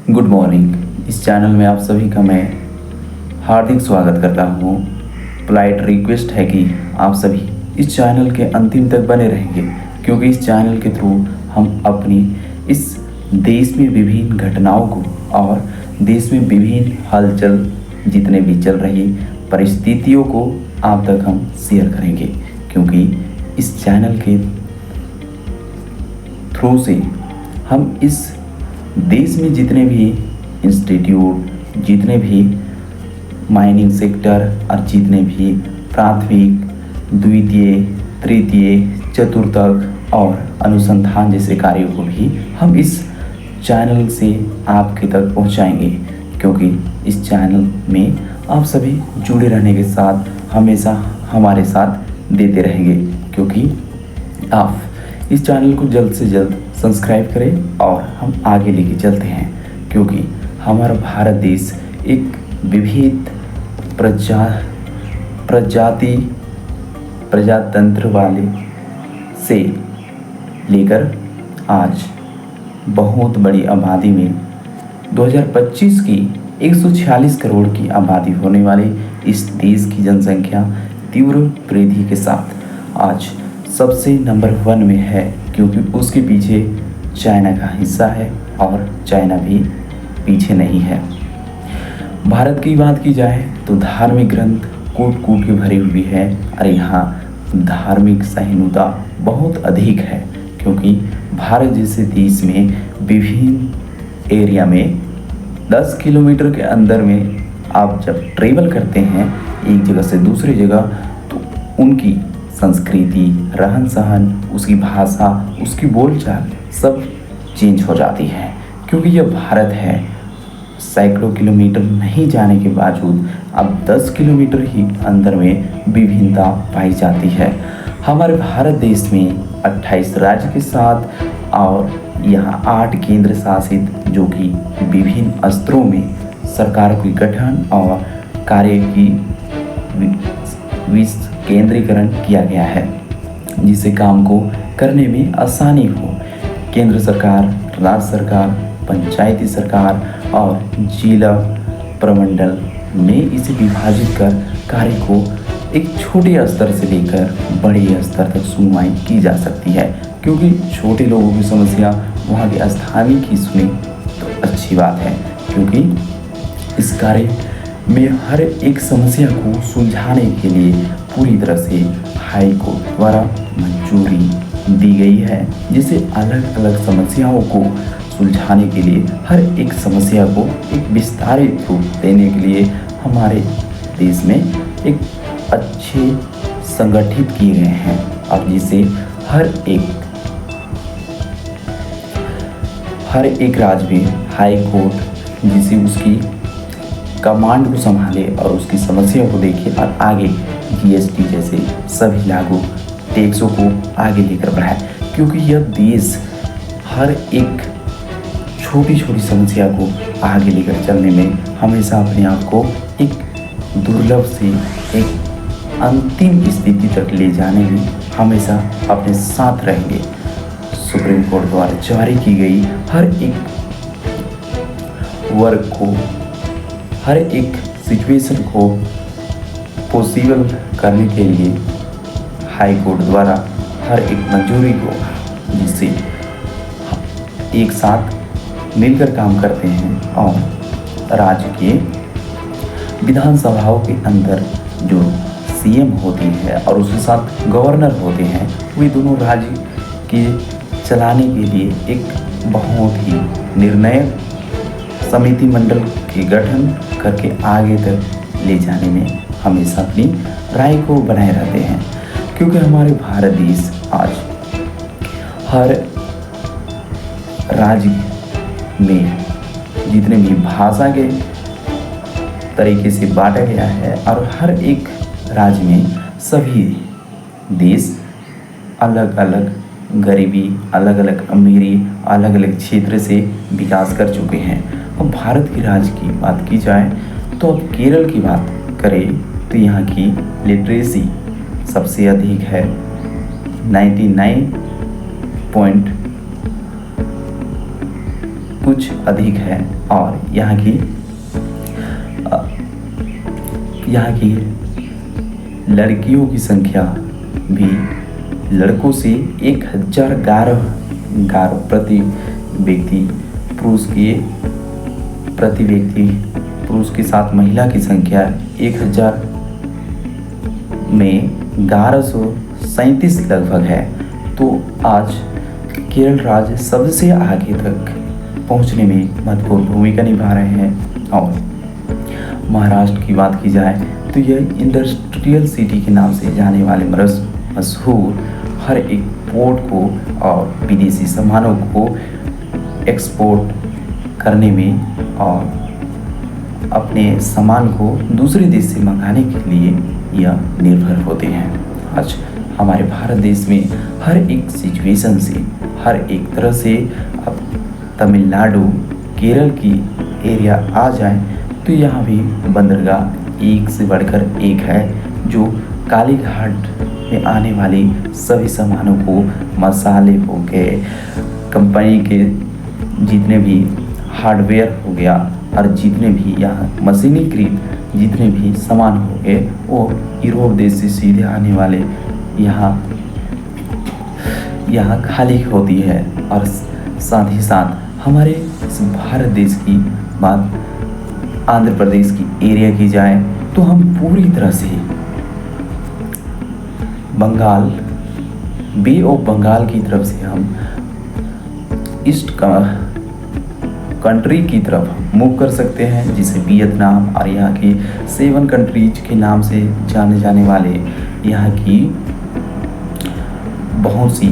Good morning. इस channel में आप सभी का मैं हार्दिक स्वागत करता हूँ। पोलाइट रिक्वेस्ट है कि आप सभी इस चैनल के अंतिम तक बने रहेंगे, क्योंकि इस चैनल के थ्रू हम अपनी इस देश में विभिन्न घटनाओं को और देश में विभिन्न हलचल जितने भी चल रही परिस्थितियों को आप तक हम शेयर करेंगे, क्योंकि इस चैनल के थ्रू से हम इस देश में जितने भी इंस्टीट्यूट, जितने भी माइनिंग सेक्टर और जितने भी प्राथमिक, द्वितीय, तृतीय, चतुर्थक और अनुसंधान जैसे कार्यों को भी हम इस चैनल से आपके तक पहुंचाएंगे, क्योंकि इस चैनल में आप सभी जुड़े रहने के साथ हमेशा हमारे साथ देते रहेंगे, क्योंकि आप इस चैनल को जल्द से जल्द सब्सक्राइब करें और हम आगे लेके चलते हैं, क्योंकि हमारा भारत देश एक विविध प्रजातंत्र वाले से लेकर आज बहुत बड़ी आबादी में 2025 की 146 करोड़ की आबादी होने वाले इस देश की जनसंख्या तीव्र वृद्धि के साथ आज सबसे नंबर 1 में है, क्योंकि उसके पीछे चाइना का हिस्सा है और चाइना भी पीछे नहीं है। भारत की बात की जाए तो धार्मिक ग्रंथ कूट कूट के भरी हुई है और यहाँ धार्मिक सहिष्णुता बहुत अधिक है, क्योंकि भारत जैसे देश में विभिन्न एरिया में 10 किलोमीटर के अंदर में आप जब ट्रेवल करते हैं एक जगह से दूसरी जगह, तो उनकी संस्कृति, रहन सहन, उसकी भाषा, उसकी बोलचाल सब चेंज हो जाती है, क्योंकि यह भारत है। सैकड़ों किलोमीटर नहीं जाने के बावजूद अब 10 किलोमीटर ही अंदर में विभिन्नता पाई जाती है। हमारे भारत देश में 28 राज्य के साथ और यहाँ 8 केंद्र शासित, जो कि विभिन्न स्तरों में सरकार के गठन और कार्य की केंद्रीकरण किया गया है, जिससे काम को करने में आसानी हो। केंद्र सरकार, राज्य सरकार, पंचायती सरकार और जिला प्रमंडल में इसे विभाजित कर कार्य को एक छोटे स्तर से लेकर बड़े स्तर तक सुनवाई की जा सकती है, क्योंकि छोटे लोगों की समस्या वहाँ के स्थानीय की सुने तो अच्छी बात है, क्योंकि इस कार्य में हर एक समस्या को सुलझाने के लिए पूरी तरह से हाई कोर्ट द्वारा मंजूरी दी गई है, जिसे अलग अलग समस्याओं को सुलझाने के लिए हर एक समस्या को एक विस्तारित रूप देने के लिए हमारे देश में एक अच्छे संगठित किए गए हैं, और जिसे हर एक राज्य में हाई कोर्ट जिसे उसकी कमांड को संभाले और उसकी समस्याओं को देखे और आगे जीएसटी जैसे सभी लागू टैक्सों को आगे लेकर बढ़ाए, क्योंकि यह देश हर एक छोटी छोटी समस्या को आगे लेकर चलने में हमेशा अपने आप को एक दुर्लभ से एक अंतिम स्थिति तक ले जाने में हमेशा अपने साथ रहेंगे। सुप्रीम कोर्ट द्वारा जारी की गई हर एक वर्ग को, हर एक सिचुएशन को पॉसिबल करने के लिए हाई कोर्ट द्वारा हर एक मंजूरी को, जिससे एक साथ मिलकर काम करते हैं और राज्य के विधानसभाओं के अंदर जो सीएम होती है और उसके साथ गवर्नर होते हैं, वे दोनों राज्य के चलाने के लिए एक बहुत ही निर्णायक समिति मंडल के गठन करके आगे तक ले जाने में हमेशा अपनी राय को बनाए रहते हैं, क्योंकि हमारे भारत देश आज हर राज्य में जितने भी भाषा के तरीके से बांटा गया है और हर एक राज्य में सभी देश अलग अलग गरीबी, अलग अलग अमीरी, अलग अलग क्षेत्र से विकास कर चुके हैं। अब भारत के राज्य की बात की जाए तो अब केरल की बात करें तो यहाँ की लिटरेसी सबसे अधिक है, 99 कुछ अधिक है और यहाँ की लड़कियों की संख्या भी लड़कों से 1011 प्रति व्यक्ति, पुरुष के साथ महिला की संख्या 1000 में 1137 लगभग है। तो आज केरल राज्य सबसे आगे तक पहुंचने में महत्वपूर्ण भूमिका निभा रहे हैं। और महाराष्ट्र की बात की जाए तो यह इंडस्ट्रियल सिटी के नाम से जाने वाले मशहूर हर एक पोर्ट को और विदेशी सामानों को एक्सपोर्ट करने में और अपने सामान को दूसरे देश से मंगाने के लिए यह निर्भर होते हैं। आज हमारे भारत देश में हर एक सिचुएशन से, हर एक तरह से, अब तमिलनाडु, केरल की एरिया आ जाए तो यहाँ भी बंदरगाह एक से बढ़कर एक है, जो कालीघाट में आने वाली सभी सामानों को, मसाले हो गए, कंपनी के जितने भी हार्डवेयर हो गया और जितने भी यहाँ मशीनीकृत जितने भी सामान हो गए वो यूरोप देश से सीधे आने वाले यहाँ खाली होती है। और साथ ही साथ हमारे इस भारत देश की बात आंध्र प्रदेश की एरिया की जाए तो हम पूरी तरह से बंगाल, बे ऑफ बंगाल की तरफ से हम ईस्ट कंट्री की तरफ मूव कर सकते हैं, जिसे वियतनाम और यहाँ की 7 कंट्रीज के नाम से जाने जाने वाले यहाँ की बहुत सी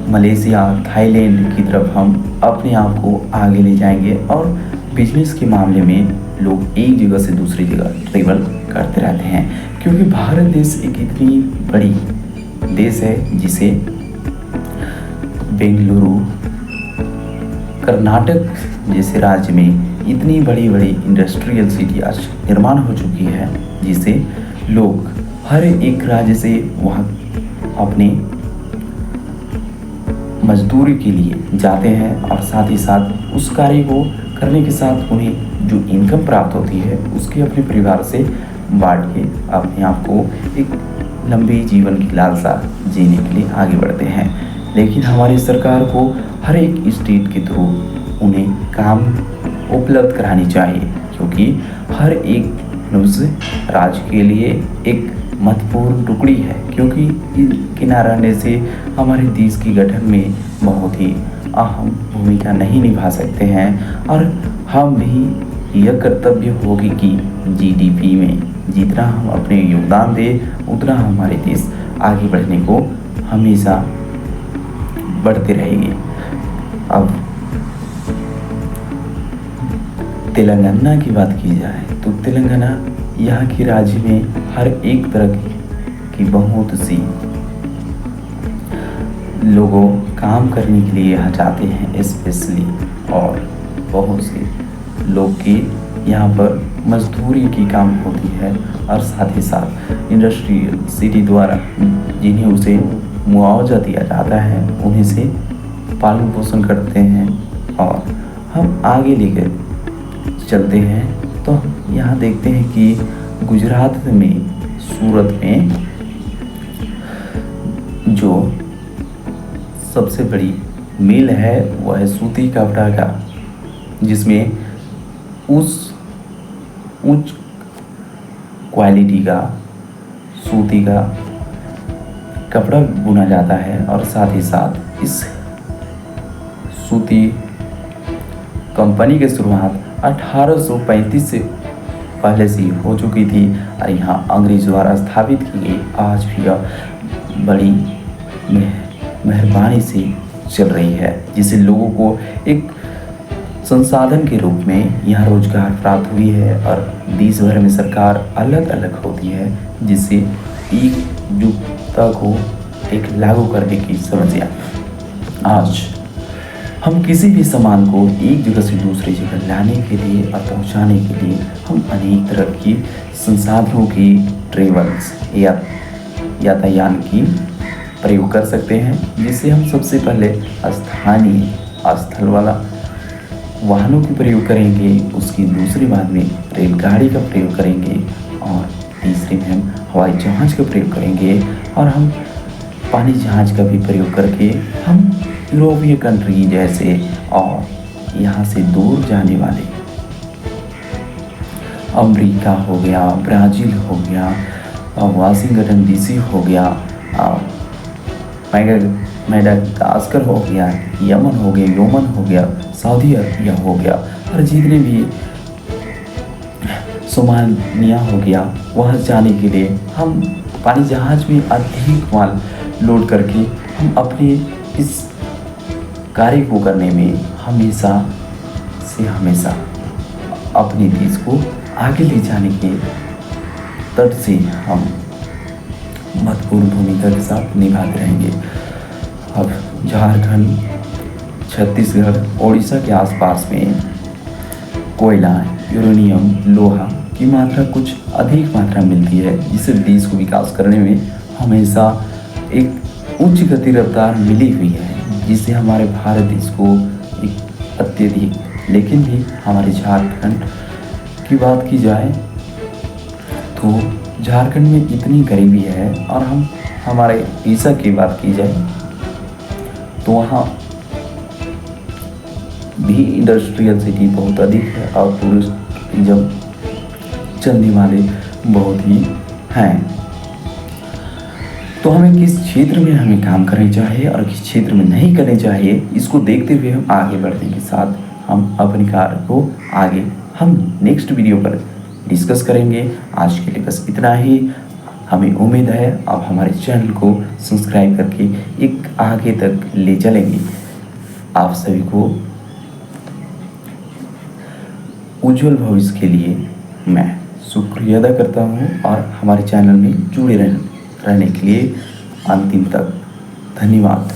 मलेशिया, थाईलैंड की तरफ हम अपने आप को आगे ले जाएंगे। और बिजनेस के मामले में लोग एक जगह से दूसरी जगह ट्रेवल करते रहते हैं, क्योंकि भारत देश एक इतनी बड़ी देश है जिसे बेंगलुरु, कर्नाटक जैसे राज्य में इतनी बड़ी बड़ी इंडस्ट्रियल सिटी आज निर्माण हो चुकी है, जिसे लोग हर एक राज्य से वहाँ अपने मजदूरी के लिए जाते हैं और साथ ही साथ उस कार्य को करने के साथ उन्हें जो इनकम प्राप्त होती है उसके अपने परिवार से बांट के अपने आप को एक लंबी जीवन की लालसा जीने के लिए आगे बढ़ते हैं। लेकिन हमारी सरकार को हर एक स्टेट के थ्रू उन्हें काम उपलब्ध करानी चाहिए, क्योंकि हर एक मनुष्य राज्य के लिए एक महत्वपूर्ण टुकड़ी है, क्योंकि इनके न रहने से हमारे देश की गठन में बहुत ही अहम भूमिका नहीं निभा सकते हैं। और हम भी यह कर्तव्य होगी कि जीडीपी में जितना हम अपने योगदान दें उतना हमारे देश आगे बढ़ने को हमेशा बढ़ते रहेंगे। अब तेलंगाना की बात की जाए तो तेलंगाना यहाँ की राज्य में हर एक तरह की बहुत सी लोगों काम करने के लिए यहाँ जाते हैं स्पेशली, और बहुत से लोग की यहाँ पर मजदूरी की काम होती है। और साथ ही साथ इंडस्ट्रियल सिटी द्वारा जिन्हें उसे मुआवजा दिया जाता है उन्हीं से पालन पोषण करते हैं। और हम आगे लेकर चलते हैं तो यहाँ देखते हैं कि गुजरात में सूरत में जो सबसे बड़ी मिल है वह है सूती कपड़ा का, जिसमें उच्च क्वालिटी का सूती का कपड़ा बुना जाता है। और साथ ही साथ इस सूती कंपनी की शुरुआत 1835 से पहले से हो चुकी थी और यहाँ अंग्रेज द्वारा स्थापित की गई। आज भी यह बड़ी मेहरबानी से चल रही है, जिसे लोगों को एक संसाधन के रूप में यहाँ रोजगार प्राप्त हुई है। और देश भर में सरकार अलग अलग होती है, जिससे एकजुटता को एक लागू करने की समस्या। आज हम किसी भी सामान को एक जगह से दूसरी जगह लाने के लिए और पहुंचाने के लिए हम अनेक तरह की संसाधनों की ट्रेवल्स या यातायात की प्रयोग कर सकते हैं, जिससे हम सबसे पहले स्थानीय स्थल वाला वाहनों का प्रयोग करेंगे, उसकी दूसरी बात में रेलगाड़ी का प्रयोग करेंगे और तीसरे में हम हवाई जहाज़ का प्रयोग करेंगे और हम पानी जहाज़ का भी प्रयोग करके हम यूरोपीय कंट्री जैसे और यहाँ से दूर जाने वाले अमेरिका हो गया, ब्राज़ील हो गया, वाशिंगटन डीसी हो गया, मेडागास्कर हो गया, यमन हो गया, योमन हो गया, सऊदी अरबिया हो गया और जितने भी सोमालिया हो गया, वहाँ जाने के लिए हम पानी जहाज़ में अधिक माल लोड करके हम अपने इस कार्य को करने में हमेशा से हमेशा अपने देश को आगे ले जाने के तट से हम महत्वपूर्ण भूमिका के साथ निभाते रहेंगे। अब झारखंड, छत्तीसगढ़, उड़ीसा के आसपास में कोयला, यूरेनियम, लोहा की मात्रा कुछ अधिक मात्रा मिलती है, जिससे देश को विकास करने में हमेशा एक उच्च गति रफ्तार मिली हुई है, जिससे हमारे भारत देश को एक अत्यधिक, लेकिन भी हमारे झारखंड की बात की जाए तो झारखंड में इतनी गरीबी है और हमारे उड़ीसा की बात की जाए तो वहाँ भी इंडस्ट्रियल सिटी बहुत अधिक है और टूरिज्म चलने वाले बहुत ही हैं। तो हमें किस क्षेत्र में हमें काम करनी चाहिए और किस क्षेत्र में नहीं करनी चाहिए, इसको देखते हुए हम आगे बढ़ने के साथ हम अपने कार्य को आगे हम नेक्स्ट वीडियो पर डिस्कस करेंगे। आज के लिए बस इतना ही। हमें उम्मीद है आप हमारे चैनल को सब्सक्राइब करके एक आगे तक ले चलेंगे। आप सभी को उज्जवल भविष्य के लिए मैं शुक्रिया अदा करता हूँ और हमारे चैनल में जुड़े रहने के लिए अंतिम तक धन्यवाद।